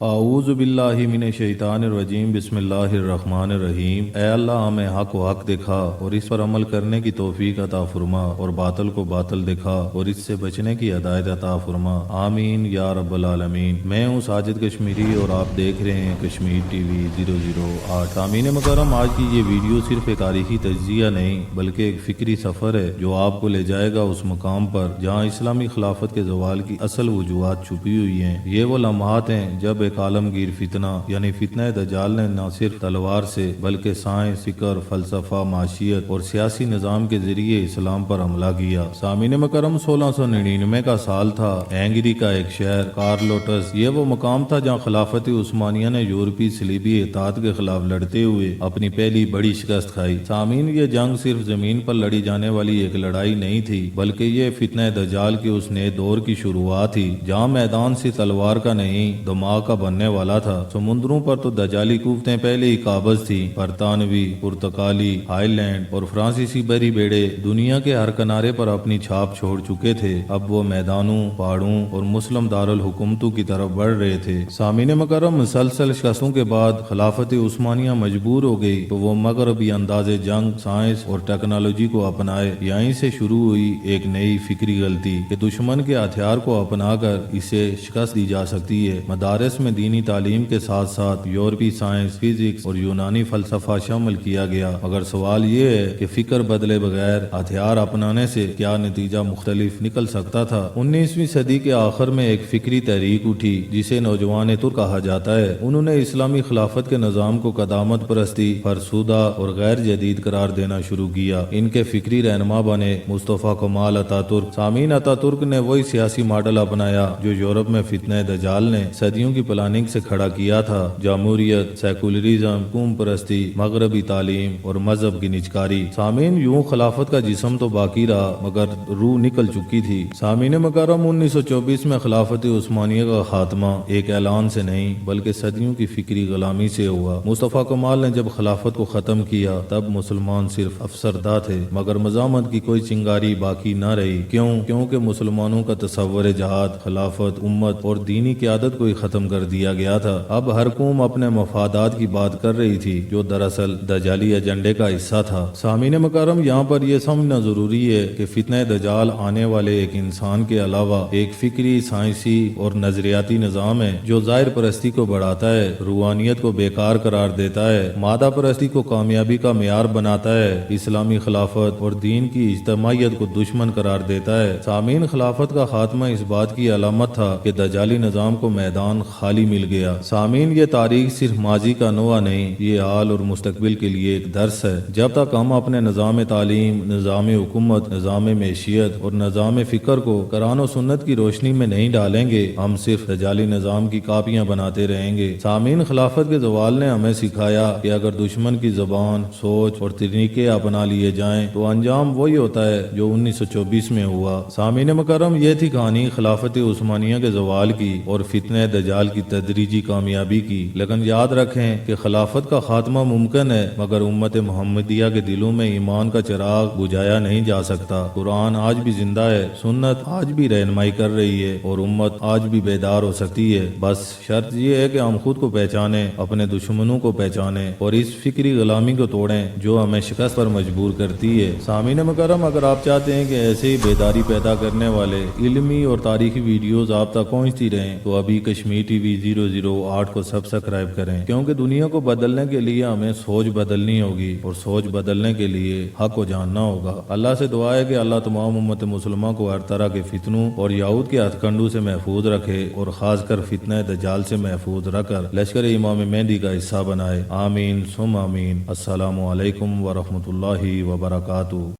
اعوذ باللہ من الشیطان الرجیم بسم اللہ الرحمن الرحیم۔ اے اللہ ہمیں حق و حق دکھا اور اس پر عمل کرنے کی توفیق عطا فرما، اور باطل کو باطل دکھا اور اس سے بچنے کی ہدایت عطا فرما، آمین یا رب العالمین۔ میں ہوں ساجد کشمیری اور آپ دیکھ رہے ہیں کشمیر ٹی وی 008۔ سامعین مکرم، آج کی یہ ویڈیو صرف ایک تاریخی تجزیہ نہیں بلکہ ایک فکری سفر ہے جو آپ کو لے جائے گا اس مقام پر جہاں اسلامی خلافت کے زوال کی اصل وجوہات چھپی ہوئی ہیں۔ یہ وہ لمحات ہیں جب ایک عالمگیر فتنہ یعنی فتنہ دجال نے نہ صرف تلوار سے بلکہ سائنس، فکر، فلسفہ، معاشیت اور سیاسی نظام کے ذریعے اسلام پر حملہ کیا۔ سامعین مکرم، 1699 کا سال تھا۔ ہنگری کا ایک شہر کارلوٹس، یہ وہ مقام تھا جہاں خلافت عثمانیہ نے یورپی صلیبی اطاعت کے خلاف لڑتے ہوئے اپنی پہلی بڑی شکست کھائی۔ سامعین، یہ جنگ صرف زمین پر لڑی جانے والی ایک لڑائی نہیں تھی بلکہ یہ فتنہ دجال کے اس نئے دور کی شروعات تھی جہاں میدان سے تلوار کا نہیں دماغ کا بننے والا تھا۔ سمندروں پر تو دجالی قوتیں پہلے ہی قابض تھی۔ برطانوی، پرتگالی، ہائی لینڈ اور فرانسیسی بحری بیڑے دنیا کے ہر کنارے پر اپنی چھاپ چھوڑ چکے تھے۔ اب وہ میدانوں، پہاڑوں اور مسلم دارالحکومتوں کی طرف بڑھ رہے تھے۔ سامعین مکرم، مسلسل شکستوں کے بعد خلافت عثمانیہ مجبور ہو گئی تو وہ مغربی انداز جنگ، سائنس اور ٹیکنالوجی کو اپنائے۔ یہیں سے شروع ہوئی ایک نئی فکری غلطی کہ دشمن کے ہتھیار کو اپنا کر اسے شکست دی جا سکتی ہے۔ مدارس میں دینی تعلیم کے ساتھ ساتھ یورپی سائنس، فزکس اور یونانی فلسفہ شامل کیا گیا، مگر سوال یہ ہے کہ فکر بدلے بغیر ہتھیار اپنانے سے کیا نتیجہ مختلف نکل سکتا تھا۔ 19ویں صدی کے آخر میں ایک فکری تحریک اٹھی جسے نوجوان ترک کہا جاتا ہے۔ انہوں نے اسلامی خلافت کے نظام کو قدامت پرستی، فرسودہ اور غیر جدید قرار دینا شروع کیا۔ ان کے فکری رہنما بنے مصطفیٰ کمال اتا ترک۔ سامعین، اتا ترک نے وہی سیاسی ماڈل اپنایا جو یورپ میں فتنہ دجال نے صدیوں کی پلاننگ سے کھڑا کیا تھا: جمہوریت، سیکولرزم، قوم پرستی، مغربی تعلیم اور مذہب کی نجکاری۔ سامعین، یوں خلافت کا جسم تو باقی رہا مگر روح نکل چکی تھی۔ سامعین مکرم، 1924 میں خلافت عثمانیہ کا خاتمہ ایک اعلان سے نہیں بلکہ صدیوں کی فکری غلامی سے ہوا۔ مصطفیٰ کمال نے جب خلافت کو ختم کیا تب مسلمان صرف افسردہ تھے مگر مزاحمت کی کوئی چنگاری باقی نہ رہی۔ کیونکہ مسلمانوں کا تصور جہاد، خلافت، امت اور دینی قیادت کو ہی ختم کر دیا گیا تھا۔ اب ہر قوم اپنے مفادات کی بات کر رہی تھی جو دراصل دجالی ایجنڈے کا حصہ تھا۔ سامعین مکرم، یہاں پر یہ سمجھنا ضروری ہے کہ فتنہ دجال آنے والے ایک انسان کے علاوہ ایک فکری، سائنسی اور نظریاتی نظام ہے جو ظاہر پرستی کو بڑھاتا ہے، روحانیت کو بیکار قرار دیتا ہے، مادہ پرستی کو کامیابی کا معیار بناتا ہے، اسلامی خلافت اور دین کی اجتماعیت کو دشمن قرار دیتا ہے۔ سامعین، خلافت کا خاتمہ اس بات کی علامت تھا کہ دجالی نظام کو میدان خالی مل گیا۔ سامعین، یہ تاریخ صرف ماضی کا نوحہ نہیں، یہ حال اور مستقبل کے لیے ایک درس ہے۔ جب تک ہم اپنے نظام تعلیم، نظام حکومت، نظام معیشت اور نظام فکر کو قرآن و سنت کی روشنی میں نہیں ڈالیں گے ہم صرف دجالی نظام کی کاپیاں بناتے رہیں گے۔ سامعین، خلافت کے زوال نے ہمیں سکھایا کہ اگر دشمن کی زبان، سوچ اور طریقے اپنا لیے جائیں تو انجام وہی ہوتا ہے جو 1924 میں ہوا۔ سامعین مکرم، یہ تھی کہانی خلافت عثمانیہ کے زوال کی اور فتنہ دجال کی تدریجی کامیابی کی۔ لیکن یاد رکھیں کہ خلافت کا خاتمہ ممکن ہے مگر امت محمدیہ کے دلوں میں ایمان کا چراغ بجھایا نہیں جا سکتا۔ قرآن آج بھی زندہ ہے، سنت آج بھی رہنمائی کر رہی ہے اور امت آج بھی بیدار ہو سکتی ہے۔ بس شرط یہ ہے کہ ہم خود کو پہچانیں، اپنے دشمنوں کو پہچانیں اور اس فکری غلامی کو توڑیں جو ہمیں شکست پر مجبور کرتی ہے۔ سامعین مکرم، اگر آپ چاہتے ہیں کہ ایسے ہی بیداری پیدا کرنے والے علمی اور تاریخی ویڈیوز آپ تک پہنچتی رہیں تو ابھی کشمیر ٹی وی 008 کو سبسکرائب کریں، کیونکہ دنیا کو بدلنے کے لیے ہمیں سوچ بدلنی ہوگی اور سوچ بدلنے کے لیے حق کو جاننا ہوگا۔ اللہ سے دعا ہے کہ اللہ تمام امت مسلمہ کو ہر طرح کے فتنوں اور یہود کے ہتھ کنڈوں سے محفوظ رکھے اور خاص کر فتنہ دجال سے محفوظ رکھ کر لشکر امام مہدی کا حصہ بنائے۔ آمین ثم آمین۔ السلام علیکم ورحمۃ اللہ وبرکاتہ۔